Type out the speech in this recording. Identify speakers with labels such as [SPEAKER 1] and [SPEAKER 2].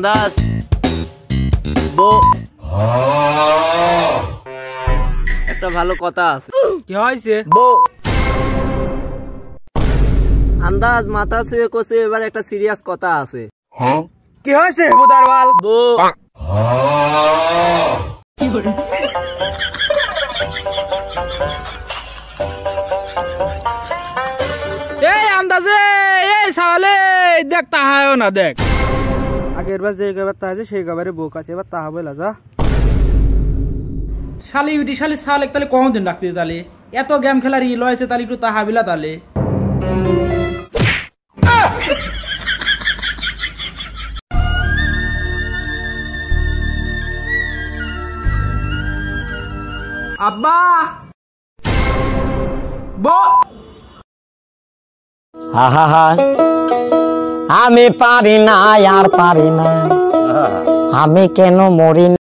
[SPEAKER 1] আন্দাজ বো একটা ভালো কথা আছে।
[SPEAKER 2] কি হয়েছে?
[SPEAKER 1] বো আন্দাজ মাথা ছুঁয়ে কষে এবার একটা সিরিয়াস কথা আছে।
[SPEAKER 2] কি হয়েছে বুদারওয়াল?
[SPEAKER 1] বো
[SPEAKER 2] এই আন্দাজে এই সালে দেখ তাহাও না দেখ। আগের বার যে গাবার তাহাজে সেই গাবারে বউ কাছে এবার তাহা বলা যা। শালি উঠি শালি সালে তাহলে কম দিন রাখতে তাহলে এত গেম খেলার ই লয়েছে তাহলে একটু তাহা বিলা তাহলে। আব্বা বো
[SPEAKER 3] আহা আমি পারি না আর পারি না, আমি কেন মরি না।